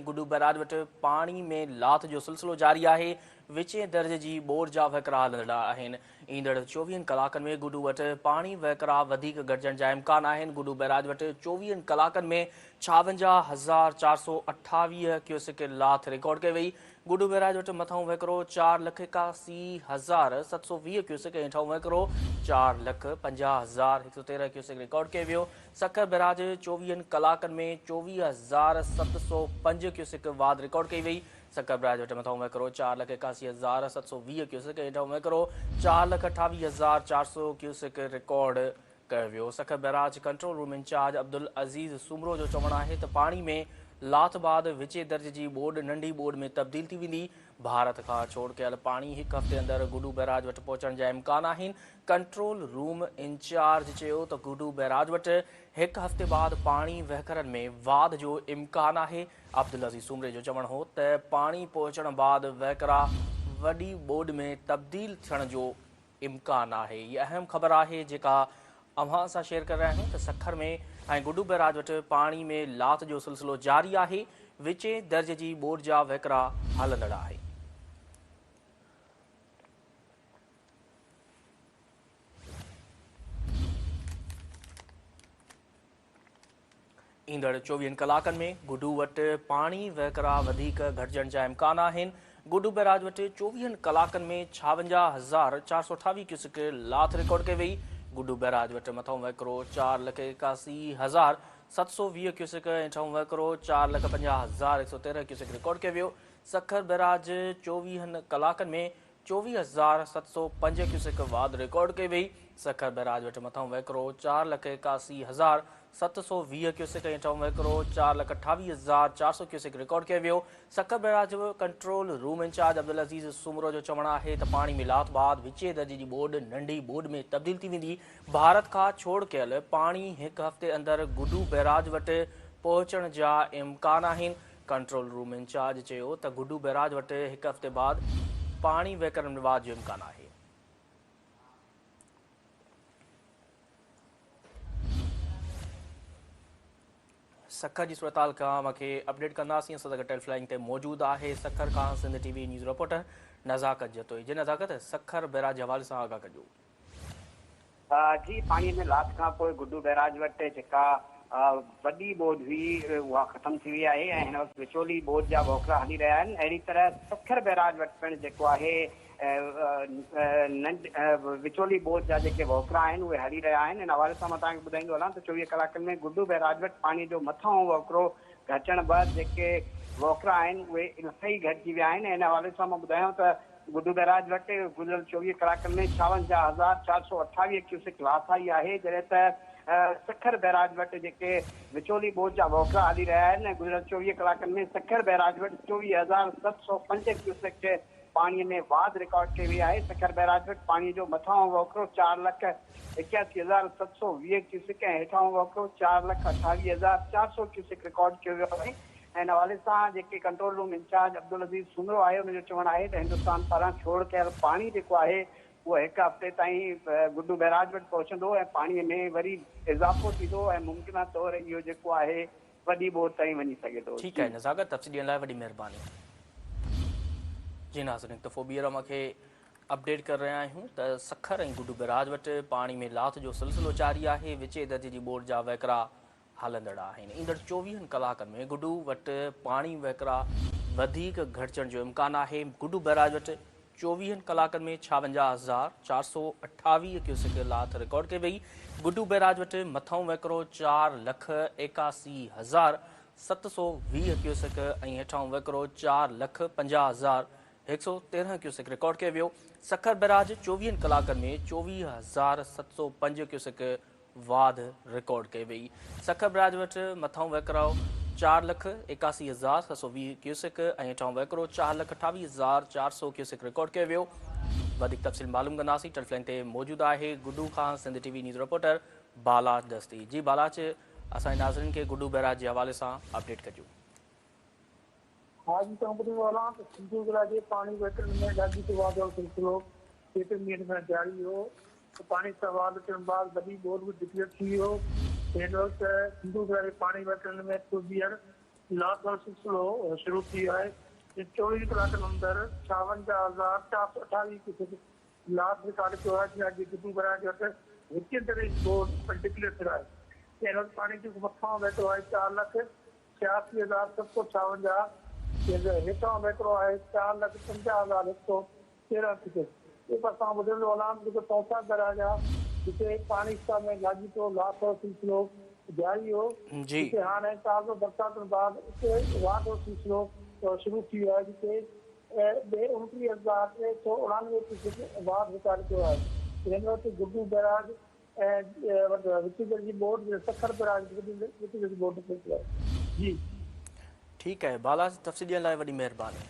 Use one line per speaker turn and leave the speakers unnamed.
गुडू barrage वटि पाणी में लाथ जो सिलसिलो जारी आहे। विचें दर्जे जी बोर जा वहिकरा हलंदा आहिनि। ईंदड़ 24 कलाकनि में गुडू वटि पाणी वहिकरा वधीक घटिजण जा इम्कान आहिनि। गुडू बैराज वटि 24 कलाकनि में 56,428 क्यूसेक लाथ रिकॉर्ड कई वई। गुडू बैराज वटि मथां वहिकरो 4,81,720 क्यूसेक, हेठां वहिकरो 4,50,113 क्यूसेक रिकॉर्ड कयो वियो। सखर बैराज 24 कलाकनि में 24,705 क्यूसेक वाध रिकॉर्ड कई वई। सखर बैराज वटि मथां वहिकरो 4,81,720 क्यूसेक, हेठां वहिकरो 4,28,400 क्यूसेक रिकॉर्ड कयो वियो। Sukkur barrage control room incharge Abdul Aziz Soomro जो चवणु आहे त पाणी में लाथ बाद विचे दर्जे जी बोड नंढी बोड में तब्दील थी वेंदी। भारत खां छोड़ कयल पाणी हिकु हफ़्ते अंदरि गुडू बैराज वटि पहुचण जा इम्कान आहिनि। कंट्रोल रूम इंचार्ज चयो त गुडू बैराज वटि हिकु हफ़्ते बाद पाणी वहिकरनि में वाध जो इम्कान आहे। अब्दुल अज़ीज़ सुमरे जो चवणु हो त पाणी पहुचण बाद वहिकरा वॾी बोड में तब्दील थियण जो इम्कान आहे। इहा अहम ख़बर आहे जेका अव्हां सां शेयर करे रहिया आहियूं त सखर में ऐं गुडू बैराज वटि पाणी में लाथ जो सिलसिलो जारी आहे। विचें दर्जे जी बोड जा वहिकरा हलंदड़ आहे। ईंदड़ 24 कलाकनि में गुडू वटि पाणी वहिकरा वधीक घटिजण जा इम्कान आहिनि। गुडू बैराज वटि 24 कलाकनि में 56,428 क्यूसेक लाथ रिकॉर्ड कई वई। गुडू बैराज वटि मथां वहिकरो 4,81,720 क्यूसेक, हेठां वहिकरो 4,50,113 क्यूसेक रिकॉर्ड कयो वियो। सखर बैराज 24 कलाकनि में 24,705 क्यूसेक वाध रिकॉर्ड कई वई। सखर बैराज वटि मथां वहिकरो 4,81,720 क्यूसेक, हेठां वहिकरो 4,28,400 क्यूसेक रिकॉर्ड कयो वियो। Sukkur barrage control room incharge Abdul Aziz Soomro जो चवणु आहे त पाणी में लाथ बाद विचे दर्जे जी बोड नंढी बोड में तब्दील थी वेंदी। भारत खां छोड़ कयल पाणी हिकु हफ़्ते अंदरि गुडू बैराज वटि पहुचण जा इम्कान आहिनि। कंट्रोल रूम इंचार्ज चयो त गुडू बैराज वटि हिकु हफ़्ते बाद पाणी वहिकरनि में वाध जो इम्कान आहे। सखर जी सूरत हाल खां मूंखे अपडेट कंदासीं। असां सां गॾु टेलीफोन ते मौजूदु आहे सखर खां Sindh TV news reporter Nazakat Jatoi. जी नज़ाकत, सखर बैराज जे हवाले सां आगाह कजो।
जी, पाणी में लाथ खां पोइ गुडू बैराज वटि जेका वॾी बोड हुई उहा ख़तमु थी वई आहे ऐं हिन वक़्तु विचोली बोड जा वोकरा हली रहिया आहिनि। अहिड़ी तरह सखर बैराज वटि पिणु जेको आहे विचोली बोड जा जेके वोकरा आहिनि उहे हली रहिया आहिनि। हिन हवाले सां मां तव्हांखे ॿुधाईंदो हलां त 24 कलाकनि में गुडू बैराज वटि पाणी जो मथां वोकरो घटण बैदि जेके वोकरा आहिनि उहे इलाही घटिजी विया आहिनि। हिन हवाले सां मां ॿुधायां त गुडू बैराज वटि गुज़िरियल 24 कलाकनि में 56,428 क्यूसेक लाथ आई आहे, जॾहिं त सखर बैराज वटि जेके विचोली बोड जा वोकरा हली रहिया आहिनि ऐं गुज़िरियल 24 कलाकनि में सखर बैराज वटि 24,705 क्यूसेक पाणीअ में वाध रिकॉर्ड कई वई आहे। सखर बैराज वटि पाणीअ जो मथां वोकरो 4,81,720 क्यूसेक ऐं हेठां वोकरो 4,28,400 क्यूसेक रिकॉर्ड कयो वियो आहे। हिन हवाले सां जेके control room incharge Abdul Aziz Soomro आहे हुनजो चवणु आहे त हिंदुस्तान पारां छोड़ कयल पाणी जेको आहे उहो हिकु हफ़्ते ताईं गुडू बैराज वटि पहुचंदो ऐं पाणीअ में वरी इज़ाफ़ो थींदो ऐं मुमकिन तौर इहो जेको आहे वॾी बोड ताईं वञी सघे थो।
ठीकु आहे नज़ाकत, तफ़सील ॾियण लाइ वॾी महिरबानी। जी नाज़रीन, हिकु दफ़ो ॿीहर मूंखे अपडेट करे रहिया आहियूं त सखर ऐं गुडू बैराज वटि पाणी में लाथ जो सिलसिलो जारी आहे। विचे दर्जे जी बोड जा वहिकरा हलंदड़ आहिनि। ईंदड़ 24 कलाकनि में गुडू वटि पाणी वहिकरा वधीक घटिजण जो इम्कान आहे। गुडू बैराज वटि 24 कलाकनि में 56,428 क्यूसेक लाथ रिकॉर्ड कई वई। गुडू बैराज वटि मथां वहिकरो 4,81,720 क्यूसेक ऐं हेठां वहिकरो 4,50,113 क्यूसेक रिकॉर्ड कयो वियो। सखर बैराज 24 कलाकनि में 24,705 क्यूसेक वाध रिकॉर्ड कई वई। सखर बैराज वटि मथां वहिकरो 4,81,720 क्यूसेक ऐं हेठां वहिकरो 4,28,400 क्यूसेक रिकॉर्ड कयो वियो। वधीक तफ़सील मालूम कंदासीं। टेलीफोन ते मौजूदु आहे गुडू खां सिंध टीवी न्यूज़ रिपोर्टर बाला दस्ती। जी बाला, असांजे नाज़रीन खे गुडू बैराज जे हवाले सां अपडेट कजो।
हाँ जी, तो बोला तो सिंधु बैराज पानी वहकरण में ॾाढी तवाद जो सिलसिलो 3 ॾींहंनि में जारी हो। तो पानी तवाद थियण बाद वॾी बोर बि डिक्लेयर थी वियो। हिन वक़्तु सिंधु बैराज पानी वहकरण में कुझु ॿीहर लाहौर सिलसिलो शुरू थी आहे 24 कलाकनि अंदरि 56,428 क्यूसेक लाख रिकॉर्ड कयो आहे जंहिंजी गुड्डू बैराज वटि विच दरे बोर्ड डिक्लेयर थियो आहे हिन वटि पाणी जेको मथां वेठो आहे 4,86,756 हेठां वेठो आहे 4,50,113 क्यूसेक एक असां ॿुधंदो हलां जेको तौसा बैराज आहे जिते पाणी में लाॻी पियो लाहौर सिलसिलो जारी हो
जी
हाणे ताज़ो बरसातुनि बाद हिते वाढ जो सिलसिलो शुरू थी वियो आहे जिते 29,399 क्यूसेक वाढ रिकॉर्ड कयो आहे हिन वटि गुड्डू बैराज ऐं विच दर्जी बोर्ड सखर बैराज विच दर्जी बोर्ड जी
ठीकु आहे बाला तफ़सील ॾियण लाइ वॾी महिरबानी।